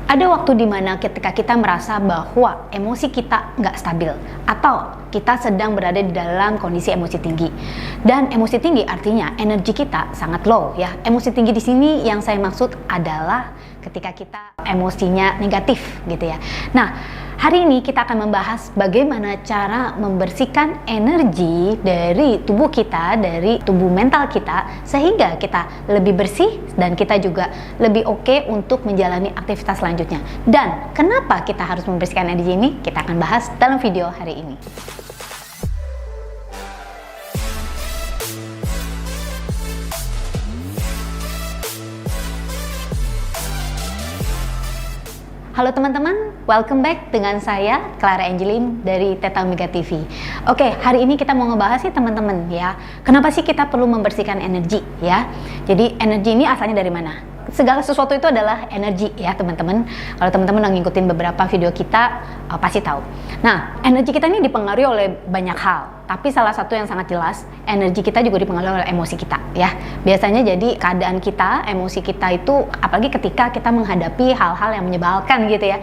Ada waktu dimana ketika kita merasa bahwa emosi kita nggak stabil atau kita sedang berada di dalam kondisi emosi tinggi. Dan emosi tinggi artinya energi kita sangat low ya. Emosi tinggi di sini yang saya maksud adalah ketika kita emosinya negatif gitu ya. Nah, hari ini kita akan membahas bagaimana cara membersihkan energi dari tubuh kita, dari tubuh mental kita, sehingga kita lebih bersih dan kita juga lebih oke untuk menjalani aktivitas selanjutnya. Dan kenapa kita harus membersihkan energi ini, kita akan bahas dalam video hari ini. Halo teman-teman, welcome back dengan saya Clara Angeline dari Theta Omega TV. Oke, hari ini kita mau ngebahas sih teman-teman ya, kenapa sih kita perlu membersihkan energi ya. Jadi energi ini asalnya dari mana? Segala sesuatu itu adalah energi ya teman-teman. Kalau teman-teman udah ngikutin beberapa video kita pasti tahu. Nah, energi kita ini dipengaruhi oleh banyak hal. Tapi salah satu yang sangat jelas, energi kita juga dipengaruhi oleh emosi kita ya. Biasanya jadi keadaan kita, emosi kita itu apalagi ketika kita menghadapi hal-hal yang menyebalkan gitu ya.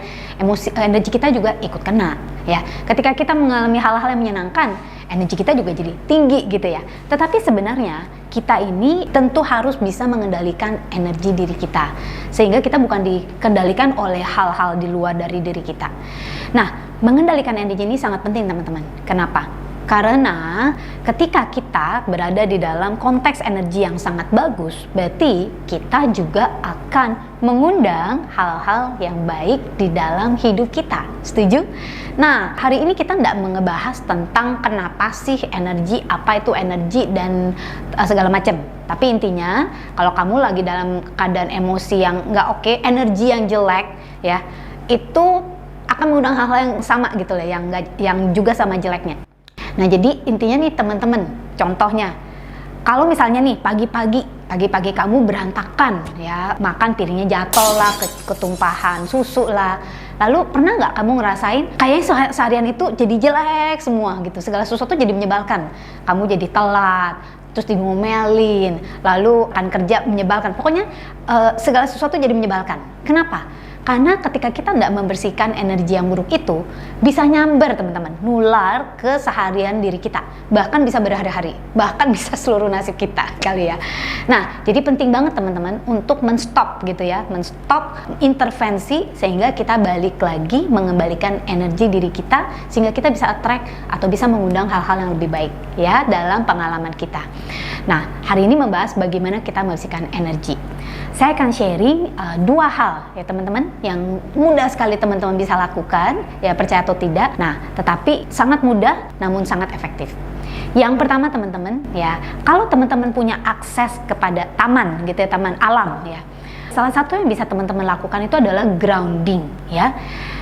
Energi kita juga ikut kena ya. Ketika kita mengalami hal-hal yang menyenangkan, energi kita juga jadi tinggi gitu ya. Tetapi sebenarnya kita ini tentu harus bisa mengendalikan energi diri kita, sehingga kita bukan dikendalikan oleh hal-hal di luar dari diri kita. Nah, mengendalikan energi ini sangat penting teman-teman. Kenapa? Karena ketika kita berada di dalam konteks energi yang sangat bagus, berarti kita juga akan mengundang hal-hal yang baik di dalam hidup kita. Setuju? Nah, hari ini kita tidak mengebahas tentang kenapa sih energi, apa itu energi dan segala macam. Tapi intinya, kalau kamu lagi dalam keadaan emosi yang nggak oke, energi yang jelek, ya, itu akan mengundang hal-hal yang sama gitu lah, yang juga sama jeleknya. Nah, jadi intinya nih teman-teman, contohnya kalau misalnya nih pagi-pagi kamu berantakan ya, makan piringnya jatuh lah, ketumpahan susu lah. Lalu pernah nggak kamu ngerasain kayaknya seharian itu jadi jelek semua gitu, segala sesuatu jadi menyebalkan. Kamu jadi telat, terus diomelin, lalu kan kerja menyebalkan. Pokoknya segala sesuatu jadi menyebalkan. Kenapa? Karena ketika kita tidak membersihkan energi yang buruk itu, bisa nyamber teman-teman, nular ke seharian diri kita, bahkan bisa berhari-hari, bahkan bisa seluruh nasib kita kali ya. Nah, jadi penting banget teman-teman untuk menstop gitu ya, menstop intervensi sehingga kita balik lagi mengembalikan energi diri kita, sehingga kita bisa attract atau bisa mengundang hal-hal yang lebih baik ya dalam pengalaman kita. Nah, hari ini membahas bagaimana kita membersihkan energi. Saya akan sharing dua hal ya teman-teman yang mudah sekali teman-teman bisa lakukan ya, percaya atau tidak. Nah, tetapi sangat mudah namun sangat efektif. Yang pertama teman-teman ya, kalau teman-teman punya akses kepada taman gitu ya, taman alam ya, salah satu yang bisa teman-teman lakukan itu adalah grounding ya.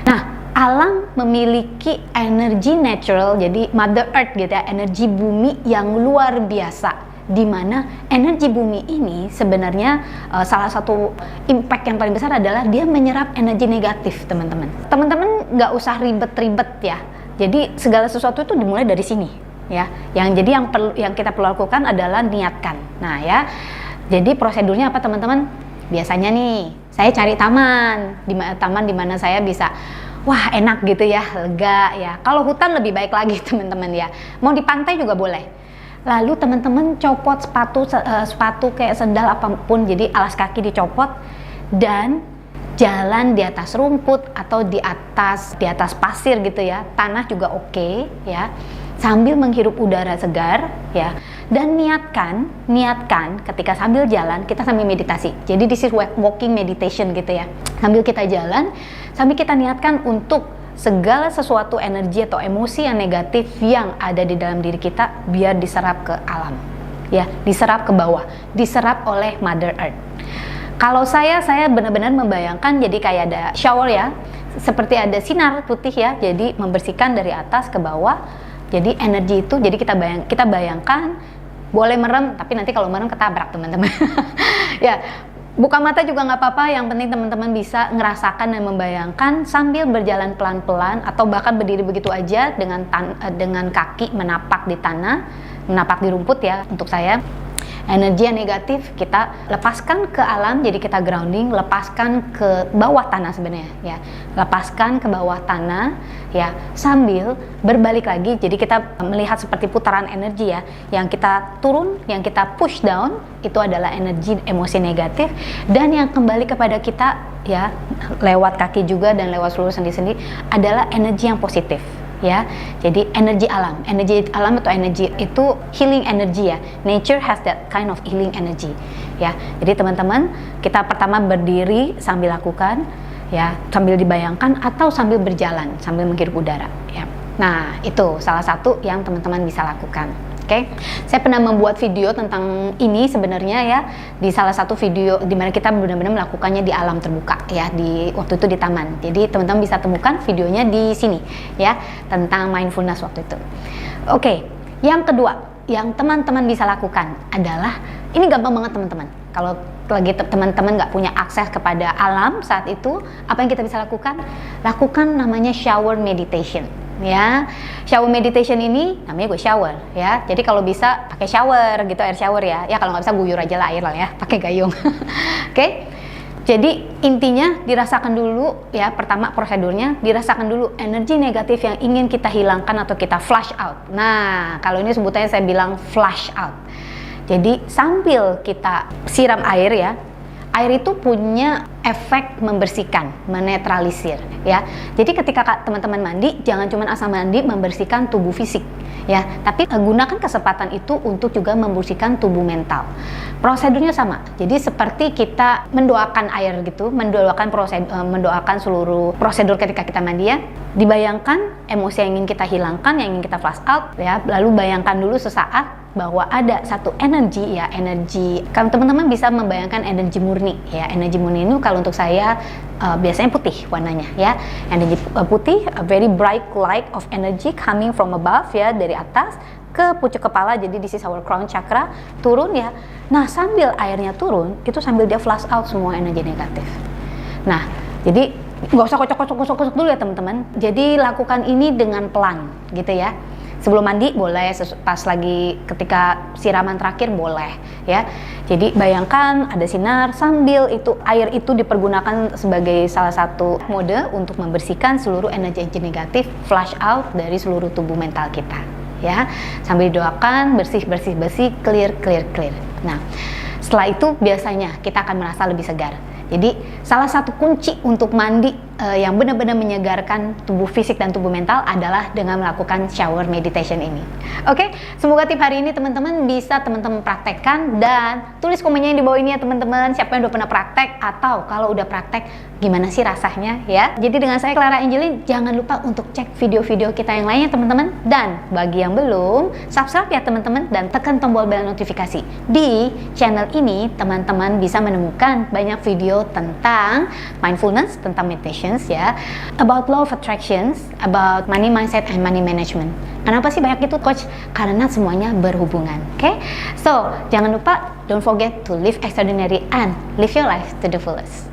Nah, alam memiliki energi natural, jadi Mother Earth gitu ya, energi bumi yang luar biasa, di mana energi bumi ini sebenarnya salah satu impact yang paling besar adalah dia menyerap energi negatif teman-teman. Teman-teman nggak usah ribet-ribet ya. Jadi segala sesuatu itu dimulai dari sini ya. Yang kita perlu lakukan adalah niatkan. Nah ya, jadi prosedurnya apa teman-teman? Biasanya nih saya cari taman di mana saya bisa wah enak gitu ya, lega ya. Kalau hutan lebih baik lagi teman-teman ya. Mau di pantai juga boleh. Lalu teman-teman copot sepatu kayak sendal apapun, jadi alas kaki dicopot dan jalan di atas rumput atau di atas pasir gitu ya, tanah juga oke ya, sambil menghirup udara segar ya. Dan niatkan ketika sambil jalan kita sambil meditasi. Jadi this is walking meditation gitu ya. Sambil kita jalan, sambil kita niatkan untuk segala sesuatu energi atau emosi yang negatif yang ada di dalam diri kita biar diserap ke alam ya, diserap ke bawah, diserap oleh Mother Earth. Kalau saya benar-benar membayangkan jadi kayak ada shower ya, seperti ada sinar putih ya, jadi membersihkan dari atas ke bawah. Jadi energi itu, jadi kita bayangkan, boleh merem, tapi nanti kalau merem ketabrak teman-teman. Ya, buka mata juga nggak apa-apa, yang penting teman-teman bisa ngerasakan dan membayangkan sambil berjalan pelan-pelan atau bahkan berdiri begitu aja dengan kaki menapak di tanah, menapak di rumput ya untuk saya. Energi yang negatif kita lepaskan ke alam, jadi kita grounding, lepaskan ke bawah tanah sebenarnya ya. Lepaskan ke bawah tanah ya, sambil berbalik lagi. Jadi kita melihat seperti putaran energi ya. Yang kita turun, yang kita push down itu adalah energi emosi negatif, dan yang kembali kepada kita ya lewat kaki juga dan lewat seluruh sendi-sendi adalah energi yang positif ya. Jadi energi alam atau energi itu healing energy ya. Nature has that kind of healing energy ya. Jadi teman-teman, kita pertama berdiri sambil lakukan ya, sambil dibayangkan atau sambil berjalan sambil menghirup udara ya. Nah, itu salah satu yang teman-teman bisa lakukan. Oke, saya pernah membuat video tentang ini sebenarnya ya, di salah satu video di mana kita benar-benar melakukannya di alam terbuka ya, di waktu itu di taman. Jadi teman-teman bisa temukan videonya di sini ya, tentang mindfulness waktu itu. Oke, yang kedua yang teman-teman bisa lakukan adalah, ini gampang banget teman-teman. Kalau lagi teman-teman nggak punya akses kepada alam saat itu, apa yang kita bisa lakukan? Lakukan namanya shower meditation. Ya, shower meditation ini namanya gue shower ya. Jadi kalau bisa pakai shower gitu, air shower ya. Ya kalau nggak bisa guyur aja lah air lah ya, pakai gayung. Oke. Jadi intinya dirasakan dulu ya, pertama prosedurnya dirasakan dulu energi negatif yang ingin kita hilangkan atau kita flush out. Nah, kalau ini sebutannya saya bilang flush out. Jadi sambil kita siram air ya, air itu punya efek membersihkan, menetralisir ya. Jadi ketika teman-teman mandi, jangan cuma asal mandi membersihkan tubuh fisik ya, tapi gunakan kesempatan itu untuk juga membersihkan tubuh mental. Prosedurnya sama. Jadi seperti kita mendoakan air gitu, mendoakan seluruh prosedur ketika kita mandi ya. Dibayangkan emosi yang ingin kita hilangkan, yang ingin kita flush out ya. Lalu bayangkan dulu sesaat bahwa ada satu energi ya, energi. Kalau teman-teman bisa membayangkan energi murni ya. Energi murni itu kalau untuk saya biasanya putih warnanya ya. Energi putih, a very bright light of energy coming from above ya, dari atas ke pucuk kepala. Jadi this is our crown chakra, turun ya. Nah, sambil airnya turun, itu sambil dia flush out semua energi negatif. Nah, jadi nggak usah kocok dulu ya teman-teman. Jadi lakukan ini dengan pelan gitu ya. Sebelum mandi boleh, pas lagi ketika siraman terakhir boleh ya. Jadi bayangkan ada sinar sambil itu air itu dipergunakan sebagai salah satu mode untuk membersihkan seluruh energi negatif, flush out dari seluruh tubuh mental kita ya. Sambil doakan bersih, clear. Nah, setelah itu biasanya kita akan merasa lebih segar. Jadi salah satu kunci untuk mandi yang benar-benar menyegarkan tubuh fisik dan tubuh mental adalah dengan melakukan shower meditation ini. Oke, semoga tip hari ini teman-teman bisa teman-teman praktekkan, dan tulis komennya yang di bawah ini ya teman-teman, siapa yang udah pernah praktek atau kalau udah praktek gimana sih rasanya ya. Jadi dengan saya Clara Angeline, jangan lupa untuk cek video-video kita yang lainnya teman-teman, dan bagi yang belum, subscribe ya teman-teman dan tekan tombol bel notifikasi. Di channel ini teman-teman bisa menemukan banyak video tentang mindfulness, tentang meditation ya, about law of attractions, about money mindset and money management. Kenapa sih banyak itu coach? Karena semuanya berhubungan. Oke? So, jangan lupa, don't forget to live extraordinary and live your life to the fullest.